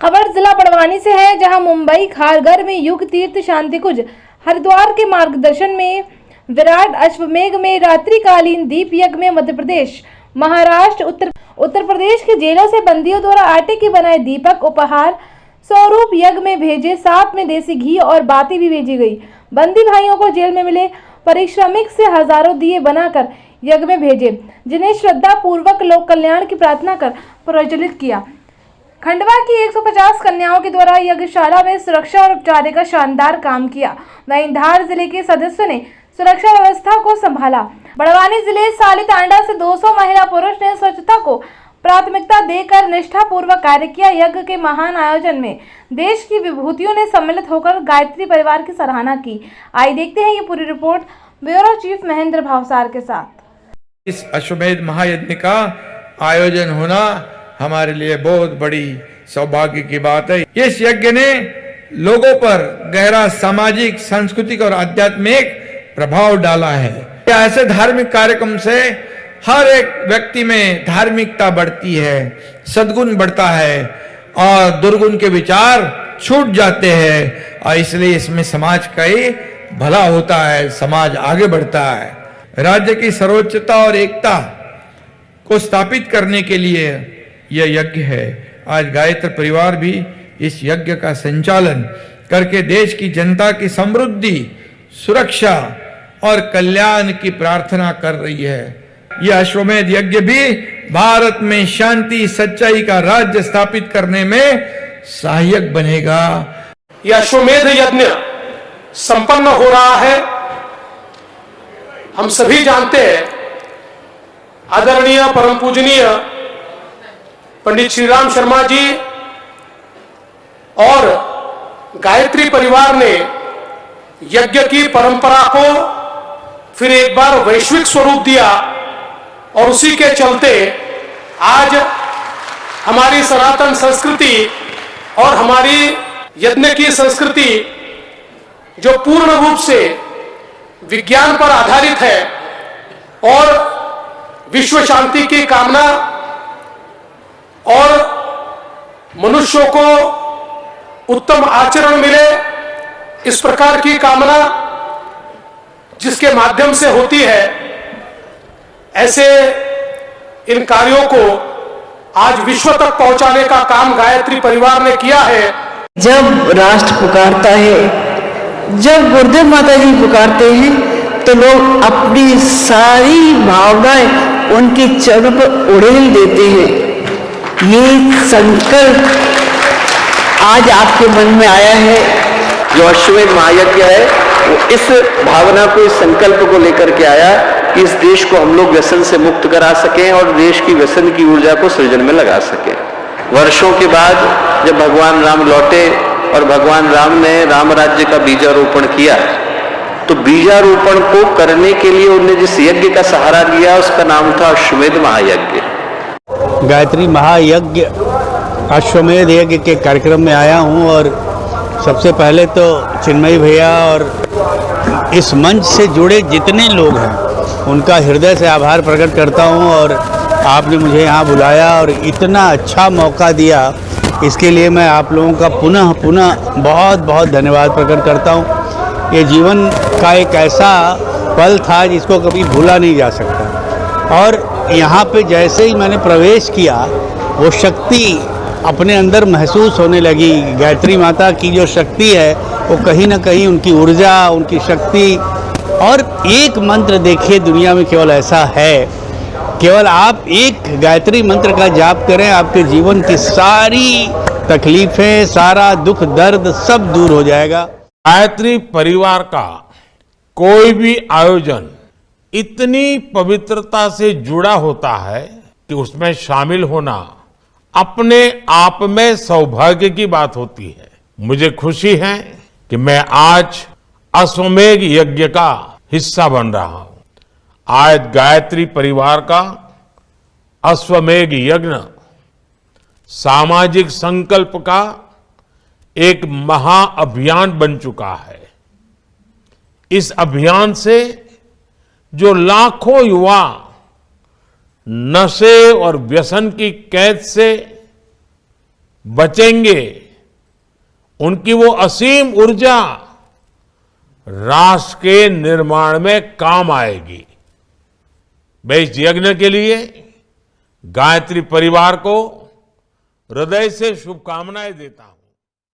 खबर जिला बड़वानी से है, जहां मुंबई खारघर में युग तीर्थ शांति कुंज हरिद्वार के मार्गदर्शन में विराट अश्वमेघ में रात्रिकालीन दीप यज्ञ में मध्य प्रदेश, महाराष्ट्र, उत्तर प्रदेश की जेलों से बंदियों द्वारा आटे के बनाए दीपक उपहार स्वरूप यज्ञ में भेजे, साथ में देसी घी और बाती भी भेजी गई। बंदी भाइयों को जेल में मिले परिश्रमिक से हजारों दिए बनाकर यज्ञ में भेजे, जिन्हें श्रद्धा पूर्वक लोक कल्याण की प्रार्थना कर प्रज्वलित किया। खंडवा की 150 कन्याओं के द्वारा यज्ञशाला में सुरक्षा और उपचार का शानदार काम किया। वहीं धार जिले के सदस्यों ने सुरक्षा व्यवस्था को संभाला। बड़वानी जिले सालीतांडा से 200 महिला पुरुष ने स्वच्छता को प्राथमिकता देकर निष्ठापूर्वक कार्य किया। यज्ञ के महान आयोजन में देश की विभूतियों ने सम्मिलित होकर गायत्री परिवार की सराहना की। आइए देखते हैं ये पूरी report bureau chief Mahendra Bhavsar के साथ। इस अश्वमेध महायज्ञ का आयोजन होना हमारे लिए बहुत बड़ी सौभाग्य की बात है। इस यज्ञ ने लोगों पर गहरा सामाजिक, सांस्कृतिक और आध्यात्मिक प्रभाव डाला है। ऐसे धार्मिक कार्यक्रम से हर एक व्यक्ति में धार्मिकता बढ़ती है, सद्गुण बढ़ता है और दुर्गुण के विचार छूट जाते हैं और इसलिए इसमें समाज का ही भला होता है, समाज आगे बढ़ता है। राज्य की सर्वोच्चता और एकता को स्थापित करने के लिए यह यज्ञ है। आज गायत्री परिवार भी इस यज्ञ का संचालन करके देश की जनता की समृद्धि, सुरक्षा और कल्याण की प्रार्थना कर रही है। यह अश्वमेध यज्ञ भी भारत में शांति, सच्चाई का राज्य स्थापित करने में सहायक बनेगा। यह अश्वमेध यज्ञ संपन्न हो रहा है। हम सभी जानते हैं, आदरणीय परम पूजनीय पंडित श्री राम शर्मा जी और गायत्री परिवार ने यज्ञ की परंपरा को फिर एक बार वैश्विक स्वरूप दिया और उसी के चलते आज हमारी सनातन संस्कृति और हमारी यज्ञ की संस्कृति जो पूर्ण रूप से विज्ञान पर आधारित है और विश्व शांति की कामना और मनुष्यों को उत्तम आचरण मिले, इस प्रकार की कामना जिसके माध्यम से होती है, ऐसे इन कार्यों को आज विश्व तक पहुंचाने का काम गायत्री परिवार ने किया है। जब राष्ट्र पुकारता है, जब गुरुदेव माता जी पुकारते हैं, तो लोग अपनी सारी भावनाएं उनके चरण पर उड़ेल देते हैं। ये संकल्प आज आपके मन में आया है। जो अश्वमेध महायज्ञ है वो इस भावना को, इस संकल्प को लेकर के आया कि इस देश को हम लोग व्यसन से मुक्त करा सकें और देश की व्यसन की ऊर्जा को सृजन में लगा सकें। वर्षों के बाद जब भगवान राम लौटे और भगवान राम ने राम राज्य का बीजारोपण किया, तो बीजारोपण को करने के लिए उन्होंने जिस यज्ञ का सहारा लिया उसका नाम था अश्वमेध महायज्ञ। गायत्री महायज्ञ अश्वमेध यज्ञ के कार्यक्रम में आया हूं और सबसे पहले तो चिन्मयी भैया और इस मंच से जुड़े जितने लोग हैं उनका हृदय से आभार प्रकट करता हूं और आपने मुझे यहाँ बुलाया और इतना अच्छा मौका दिया, इसके लिए मैं आप लोगों का पुनः बहुत बहुत धन्यवाद प्रकट करता हूं। ये जीवन का एक ऐसा पल था जिसको कभी भूला नहीं जा सकता और यहाँ पे जैसे ही मैंने प्रवेश किया वो शक्ति अपने अंदर महसूस होने लगी। गायत्री माता की जो शक्ति है वो कहीं ना कहीं उनकी ऊर्जा, उनकी शक्ति और एक मंत्र देखिए दुनिया में केवल ऐसा है, केवल आप एक गायत्री मंत्र का जाप करें, आपके जीवन की सारी तकलीफें, सारा दुख दर्द सब दूर हो जाएगा। गायत्री परिवार का कोई भी आयोजन इतनी पवित्रता से जुड़ा होता है कि उसमें शामिल होना अपने आप में सौभाग्य की बात होती है। मुझे खुशी है कि मैं आज अश्वमेध यज्ञ का हिस्सा बन रहा हूं। आज गायत्री परिवार का अश्वमेध यज्ञ सामाजिक संकल्प का एक महाअभियान बन चुका है। इस अभियान से जो लाखों युवा नशे और व्यसन की कैद से बचेंगे, उनकी वो असीम ऊर्जा राष्ट्र के निर्माण में काम आएगी। मैं इस यज्ञ के लिए गायत्री परिवार को हृदय से शुभकामनाएं देता हूं।